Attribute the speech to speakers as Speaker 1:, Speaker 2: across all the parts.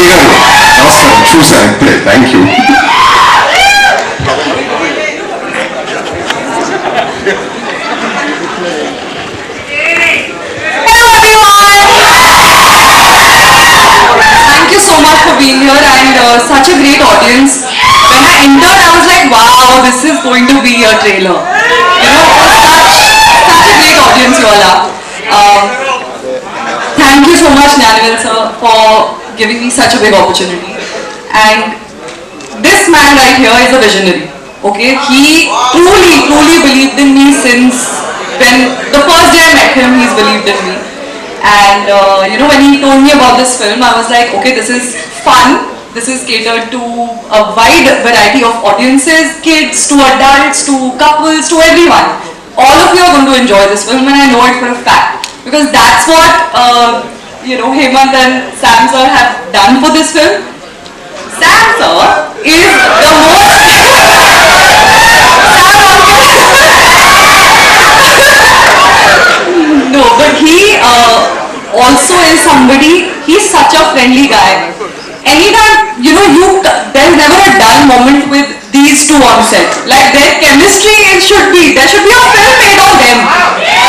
Speaker 1: నమస్కారం, చూసాను ఇప్పుడే. Thank you.
Speaker 2: Thank you so much for being here and such a great audience. When I entered, I was like, wow, this is going to be a trailer. Such a great audience you all are. Thank you so much, Nanavel sir, for giving me such a big opportunity. And this man right here is a visionary. Okay, he truly believed in me since when the first day I met him. He's believed in me. And when he told me about this film, I was like, okay, this is fun. This is catered to a wide variety of audiences, kids to adults to couples to everyone. All of you are going to enjoy this film, and I know it for a fact, because that's what Hemant and Sam sir have done for this film. Sam sir is the most no, but he also is somebody. He's such a friendly guy. Anytime there's never a dull moment with these two on set. Like their chemistry, there should be a film made on them.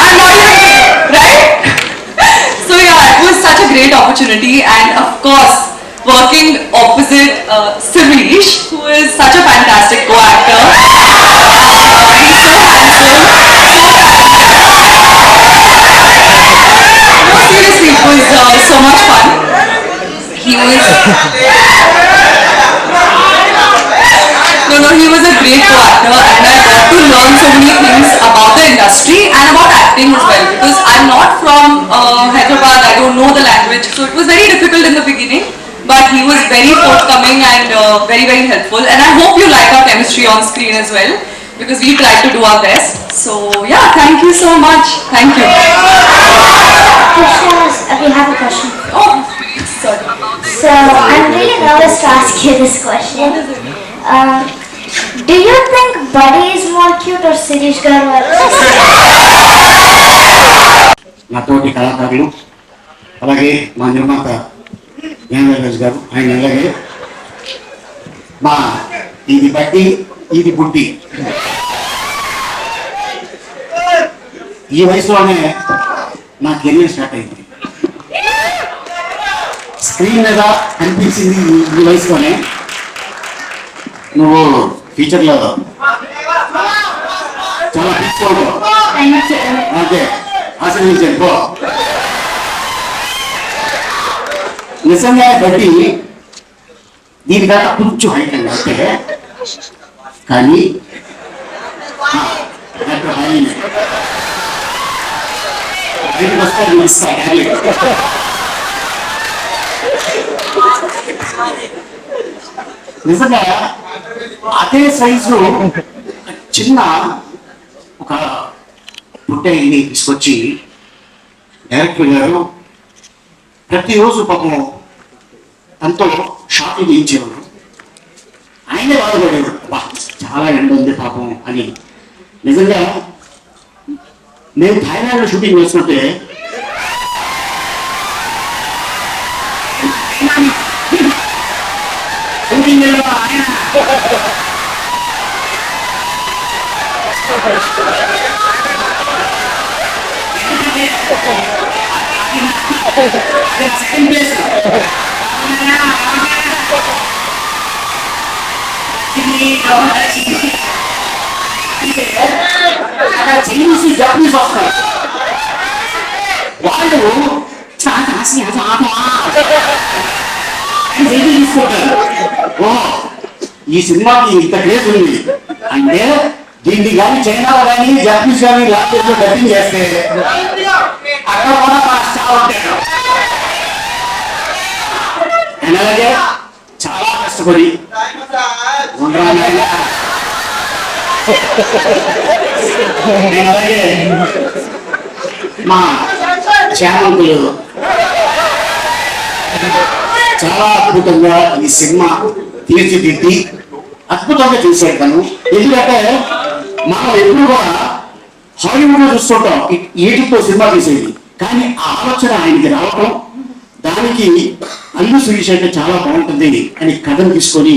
Speaker 2: I'm not even right. So yeah, it was such a great opportunity, and of course, working opposite Sirish, who is such a fantastic co-actor. He's so handsome. No, seriously, it was so much fun. He was he was a great co-actor, and I got to learn so many things about the industry and about acting as well, because I'm not from Hyderabad. I don't know the language, so it was very difficult in the beginning, but he was very forthcoming and very helpful, and I hope you like our chemistry on screen as well, because we tried to do our best. So yeah, thank you so much. Thank you.
Speaker 3: We have a question.
Speaker 2: Oh, sorry.
Speaker 3: So I'm really nervous to ask you this question. Do you think Buddy is more cute or Sirish garu?
Speaker 4: నాతోటి కళాకారులు, అలాగే మా నిర్మాత జ్ఞానరాజ్ గారు, ఆయన అలాగే మా ఇది బట్టి ఇది బుడ్డి, ఈ వయసులోనే నా కెరీర్ స్టార్ట్ అయింది. స్క్రీన్ మీద కనిపించింది ఈ వయసులోనే. నువ్వు ఫ్యూచర్లో చాలా పిచ్చుకోడు అంటే ఆశ్రయించాను పో. నిజంగా బట్టి దీనికన్నా కొంచెం హైట్ అండి అంటే, కానీ దీనికి వస్తే నిజంగా అదే సైజు చిన్న ఒక పుట్టని తీసుకొచ్చి డైరెక్టర్ గారు ప్రతిరోజు పాపం తనతో షాపింగ్ చేయించేవారు. ఆయనే బాధపడేవాడు, చాలా ఎండ ఉంది పాపం అని. నిజంగా నేను థాయిలాండ్లో షూటింగ్ చేస్తుంటే ఆయన చైనీస్ జపనీస్ వస్తారు, వాళ్ళు తీసుకుంటారు. ఓ ఈ సినిమాకి ఇంత క్రేజ్ ఉంది అంటే దీన్ని కానీ చైనాలో కానీ జపనీస్ కానీ లాంగ్వేజ్ లో డబ్బింగ్ చేస్తే అక్కడ కూడా చాలా ఉంటాడు. అండ్ అలాగే చాలా కష్టపడి నేను అలాగే మా ఛానల్ చాలా అద్భుతంగా ఈ సినిమా తీర్చిదిద్ది అద్భుతంగా చూశాడు తను. ఎందుకంటే మనం ఎప్పుడు కూడా హాలీవుడ్ లో చూస్తుంటాం ఈజిప్ట్ సినిమా తీసేది, కానీ ఆ ఆలోచన ఆయనకి రావటం, దానికి అల్లు శిరీష్ అంటే చాలా బాగుంటుంది అని కథను తీసుకొని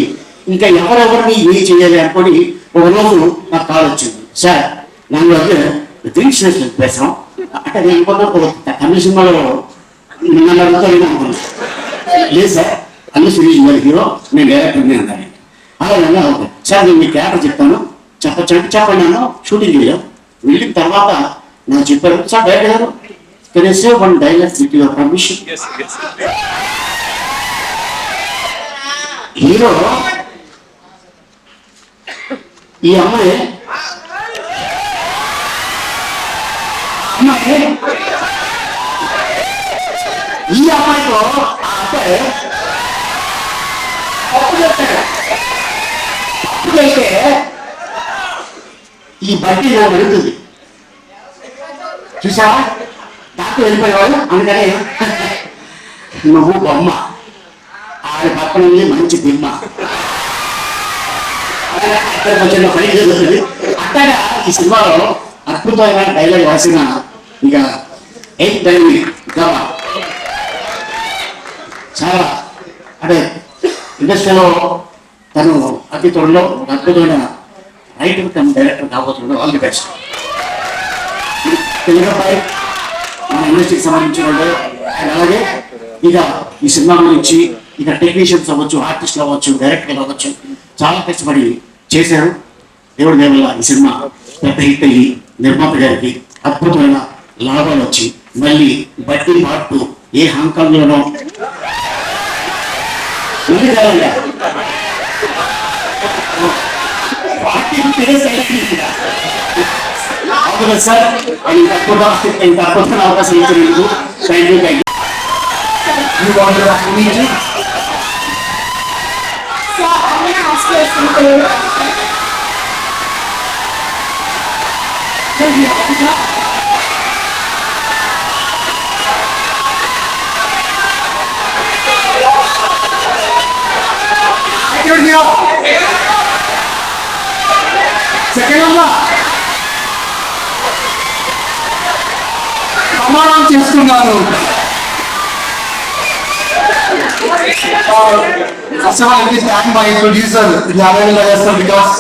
Speaker 4: ఇంకా ఎవరెవరిని ఏం చేయాలి అనుకొని ఒకరోజు నాకు కాల్ వచ్చింది. సార్ నన్ను రిజిస్ట్రేషన్ చేసాం అంటే నేను తమిళ సినిమాలో నన్ను అనుకున్నాను. లేదు సార్, అల్లు శిరీష్ గారి హీరో, నేను డైరెక్టర్ని అన్నాను. అలాగే ఓకే సార్, నేను మీ క్యారెక్టర్ చెప్తాను, చెప్పచ్చు అంటే చెప్పండి. నన్ను షూటింగ్ వెళ్ళాం. వెళ్ళిన తర్వాత నాకు చెప్పారు, సార్ డైరెక్టర్ గారు can you save one dialogue with your permission. Hero ఈ అమ్మాయి ఈ అమ్మాయితో ఆ అబ్బాయి అప్పు చేస్తాడు. అప్పు చేస్తే ఈ బట్టి నాకు వెళుతుంది. చూసావా, డాక్టర్ వెళ్ళిపోయేవాడు. అందుకని నువ్వు బొమ్మ, ఆయన పక్కన మంచి దిమ్మ చిన్న పని జరుగుతుంది. అట్టగా ఈ సినిమాలో అద్భుతమైన డైలాగ్ రాసిన ఇక ఎయిట్ డైలాగ్ గమా చాలా అంటే ఇండస్ట్రీలో తను అతి త్వరలో అద్భుతమైన రైటర్ తన డైరెక్టర్ కాబోతున్నాడు. All the best. తెలుగుపై మన ఇండస్ట్రీకి సంబంధించిన వాళ్ళు. అలాగే ఇక ఈ సినిమా గురించి ఇక టెక్నీషియన్స్ అవ్వచ్చు, ఆర్టిస్టులు అవ్వచ్చు, డైరెక్టర్లు అవ్వచ్చు, చాలా కష్టపడి చేశారు. దేవుడి దేవల్ల ఈ సినిమా పెద్ద హిట్ అయ్యి నిర్మాత గారికి అద్భుతమైన లాభాలు వచ్చి మళ్ళీ బట్టి పాటు ఏ హాంకాంగ్లోనో సార్ ఇంత అద్భుతమైన అవకాశం ఇచ్చినందుకు thank you. Thank you.
Speaker 3: So I'm gonna ask you a simple question.
Speaker 5: ప్రమాణం చేస్తున్నాను. First of all, let me thank my producer, Narayan sir, because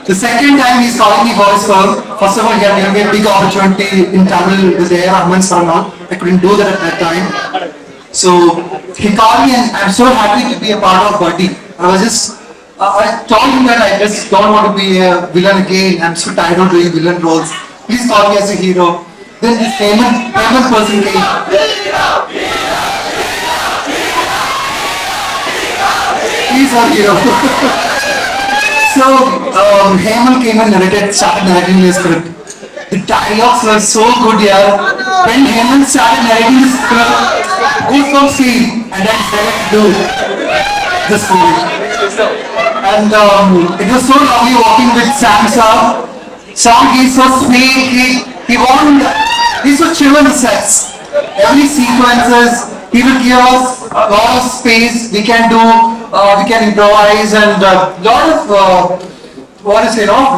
Speaker 5: the second time he's calling me for his film. First of all, he had given me a big opportunity in Tamil with A.R. Rahman Sarna. I couldn't do that at that time. So he called me and I'm so happy to be a part of Buddy. I told him that I just don't want to be a villain again. I'm so tired of doing villain roles. Please call me as a hero. Then this famous person came. He's our hero. So Hemal came and started narrating the script. The dialogues were so good here. When Hemal started narrating the script, goosebumps came, and I decided to do this movie. And it was so lovely working with Sam sir. Sam, he's so sweet. He's so chill on the sets. Every sequences, he will give us a lot of space. We can improvise and lot of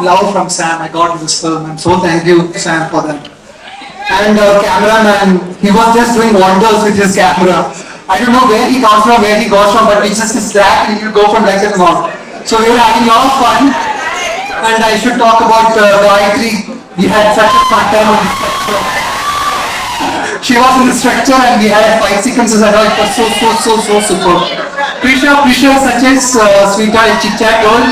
Speaker 5: love from Sam I got in this film. And so thank you, Sam, for that. And cameraman, he was just doing wonders with his camera. I don't know where he comes from, where he goes from, but it's just his track and he will go from like that on. So we were having a lot of fun. And I should talk about Gayatri. We had such a fun time on the structure. She was in the structure and we had 5 sequences and all. It was so super. Prisha is such a sweetheart, chit chat girl.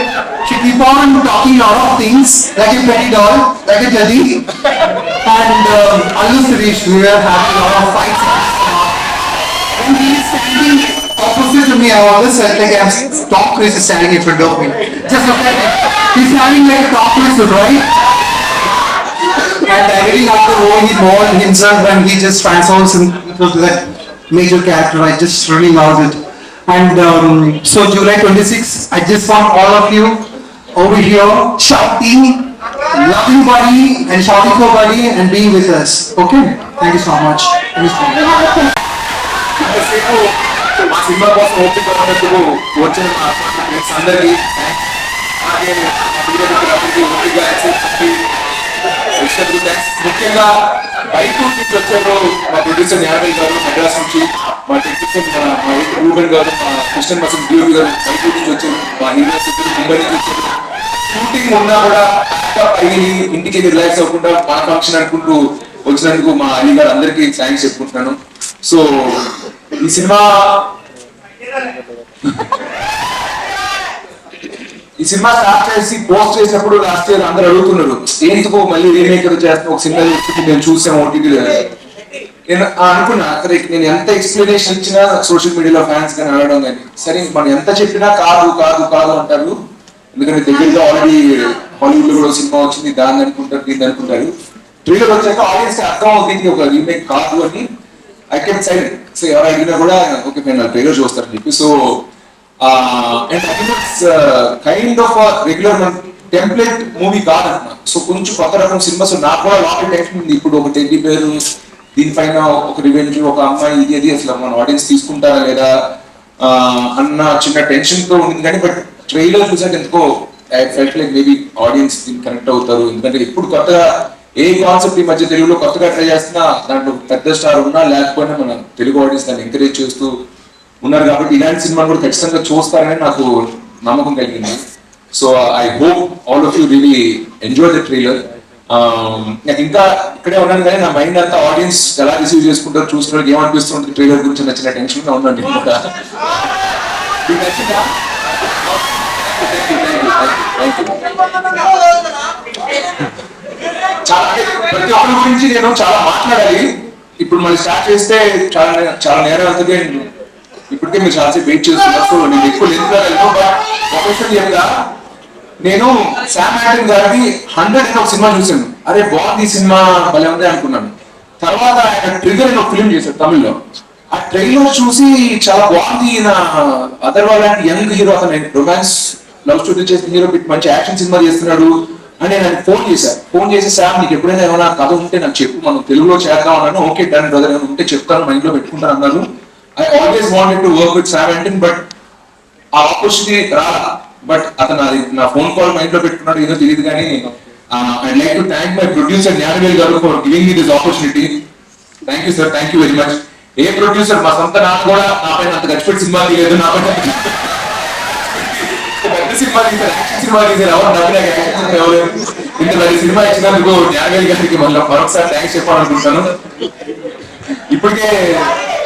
Speaker 5: She keep on talking a lot of things like a pretty doll, like a jadi. And Allu Suresh, we were having a lot of fights. When he is standing opposite to me, I always felt like I'm Tom Cruise is standing in front of me. Just look at it. He's having like a Tom Cruise, right? And I really love the role he wore himself and he just transforms into that major character. I just really loved it. And so July 26, I just want all of you over here shouting, loving Buddy and shouting for Buddy and being with us. Okay? Thank you so much. Thank you so much.
Speaker 1: మా cinema కోసం ఓపిక ఉన్నందుకు వచ్చిన అందరికీ ముఖ్యంగా బయట నుంచి వచ్చారు మా ప్రొడ్యూసర్ జ్ఞానవేల్ గారు మెడ్రాస్ నుంచి, మా టెక్నీషియన్ మా రూబెన్ గారు, మా కృష్ణన్ మసన్ డిఓపి గారు బయట నుంచి వచ్చారు, మా హీరోస్ ముంబై నుంచి వచ్చారు. షూటింగ్ ఉన్నా కూడా అయ్యి ఇంటికి రిలాక్స్ అవ్వకుండా మా ఫంక్షన్ అనుకుంటూ వచ్చినందుకు మా అలీ గారు అందరికీ థ్యాంక్స్ చెప్పుకుంటున్నాను. సో ఈ సినిమా స్టార్ట్ చేసి పోస్ట్ చేసినప్పుడు లాస్ట్ ఇయర్ అందరూ అడుగుతున్నారు ఎందుకు మళ్ళీ రీమేక్ చేస్తున్న ఒక సినిమా మేము చూసాం ఓటీటీ. నేను అనుకున్నా సరే నేను ఎంత ఎక్స్ప్లెనేషన్ ఇచ్చినా సోషల్ మీడియాలో ఫ్యాన్స్ కానీ అనడం కానీ సరే మనం ఎంత చెప్పినా కాదు కాదు కాదు అంటారు. ఎందుకంటే దగ్గరగా ఆల్రెడీ హాలీవుడ్ లో కూడా సినిమా వచ్చింది, దాన్ని అనుకుంటారు దీన్ని అనుకుంటారు. ట్రైలర్ వచ్చాక ఆడియన్స్ కి అర్థం అవుతుంది ఒక రీమేక్ కాదు అని. ఐ కెన్ సైడ్ సో ఎవరు అడిగినా కూడా ఓకే నేను ట్రైలర్ చూస్తారని చెప్పి. So and kind of regular template movie కాదన్నా. సో కొంచెం కొత్త రకం సినిమా. సో నాకు కూడా లాంగ్ టెన్షన్ ఉంది ఇప్పుడు ఒక టెడ్డీ పేరు దీనిపైన ఒక రివెంజ్ ఒక అమ్మాయి ఇది అది అసలు మన ఆడియన్స్ తీసుకుంటారా లేదా అన్న చిన్న టెన్షన్ తో ఉంది. కానీ బట్ ట్రైలర్ చూసాక ఎందుకో I felt like maybe audience దీన్ని కనెక్ట్ అవుతారు. ఎందుకంటే ఇప్పుడు కొత్తగా ఏ కాన్సెప్ట్ ఈ మధ్య తెలుగులో కొత్తగా ట్రై చేస్తున్నా దాంట్లో పెద్ద స్టార్ ఉన్నా లేకపోయినా మన తెలుగు ఆడియన్స్ దాన్ని ఎంకరేజ్ చేస్తూ ఉన్నారు కాబట్టి ఇలాంటి సినిమా కూడా ఖచ్చితంగా చూస్తారని నాకు నమ్మకం కలిగింది. So I hope all of you really enjoy the trailer. నాకు ఇంకా ఇక్కడే ఉన్నాను కానీ నా మైండ్ అంతా ఆడియన్స్ ఎలా రిసీవ్ చేసుకుంటారు చూస్తున్నారు ఏమనిపిస్తుంది ట్రైలర్ గురించి నచ్చిన టెన్షన్ గా ఉందండి. చాలా ప్రతి ఒక్కరి గురించి నేను చాలా మాట్లాడాలి. ఇప్పుడు మళ్ళీ స్టార్ట్ చేస్తే చాలా నేరం అవుతుంది. ఇప్పటికే మీరు చాలాసేపు వెయిట్ చేస్తున్నారు. సో నేను ఎక్కువ లెంత్ ప్రొఫెషనల్ నేను శామ్ హ్యాటన్ గారిది 100 అని ఒక సినిమా చూసాను. అరే బాగుంది ఈ సినిమా భలే ఉంది అనుకున్నాను. తర్వాత ఆయన ట్రిగర్ అని ఒక ఫిల్మ్ చేశాడు తమిళ్లో. ఆ ట్రైలర్ చూసి చాలా బాగుంది నా అదర్ లాంటి యంగ్ హీరో అతను రొమాన్స్ లవ్ స్టోరీ చేసిన హీరో మంచి యాక్షన్ సినిమా చేస్తున్నాడు అని నేను ఫోన్ చేశాను. ఫోన్ చేసి శామ్ నీకు ఎప్పుడైనా ఏమైనా కథ ఉంటే నాకు చెప్పు మనం తెలుగులో చేద్దాం అన్నాను. ఓకే డన్ బ్రదర్ ఏమైనా ఉంటే చెప్తాను మైండ్ లో పెట్టుకుంటాను అన్నారు. I always wanted to work with Sam Hatton but ఆ ఆపర్చునిటీ రాలా. బట్ అతను అది నా ఫోన్ కాల్ మైండ్ లో పెట్టుకున్నాడు ఏదో తెలియదు కానీ I like to thank my producer Gnanavel garu for giving me this opportunity. Thank you sir, thank you very much. ఏ ప్రొడ్యూసర్ మా సొంత నాకు కూడా నాపైన అంత ఖర్చుపెట్టి సినిమా తీయలేదు. నాపైన పెద్ద సినిమా తీశారు, యాక్షన్ సినిమా తీశారు. ఎవరు నవ్వినా యాక్షన్ సినిమా ఎవరు ఇంత పెద్ద సినిమా ఇచ్చినందుకు జ్ఞానవేల్ గారికి మరొకసారి థ్యాంక్స్ చెప్పాలనుకుంటున్నాను. ఇప్పటికే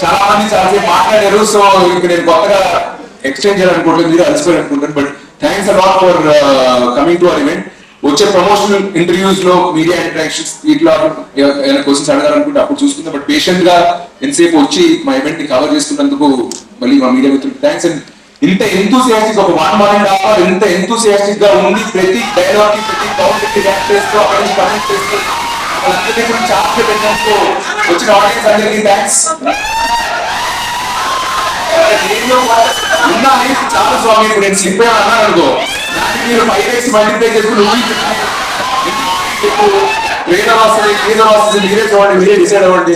Speaker 1: చాలా మంది చాలాసేపు మాట్లాడారు. సో ఇంక నేను కొత్తగా ఎక్స్చేంజ్ చేయాలనుకుంటున్నాను, మీరు అలసిపోయి అనుకుంటాను. But thanks a lot for coming to our event. వచ్చే ప్రమోషనల్ ఇంటర్వ్యూస్ లో మీడియా ఇంటరాక్షన్స్ వీటిలో ఏమైనా క్వశ్చన్స్ అడగాలనుకుంటే అప్పుడు చూసుకుందాం. బట్ పేషెంట్ గా ఎంతసేపు వచ్చి మా ఈవెంట్ ని కవర్ చేసుకున్నందుకు మళ్ళీ మా మీడియా మిత్రులకు థ్యాంక్స్. అండ్ ఇంత ఎంతూసియాస్టిక్ ఒక 1 month ఆఫర్ ఇంత ఎంతూసియాస్టిక్ గా ఉంది. ప్రతి డైలాగ్ కి ప్రతి కౌంట్ కి రియాక్ట్ చేస్తూ అక్కడి నుంచి కమెంట్ చేస్తూ వాళ్ళందరికీ గురించి చాలా పెట్టినందుకు వచ్చిన ఆడియన్స్ అందరికీ థ్యాంక్స్. ఉన్నాయి చాలా స్వామి ఇప్పుడు నేను స్లిప్ అయ్యాను అన్నాను అనుకో దాన్ని మీరు 5x మల్టిప్లై చేసుకుని ట్రైలర్ వస్తుంది మీరే చూడండి మీరే డిసైడ్ అవ్వండి.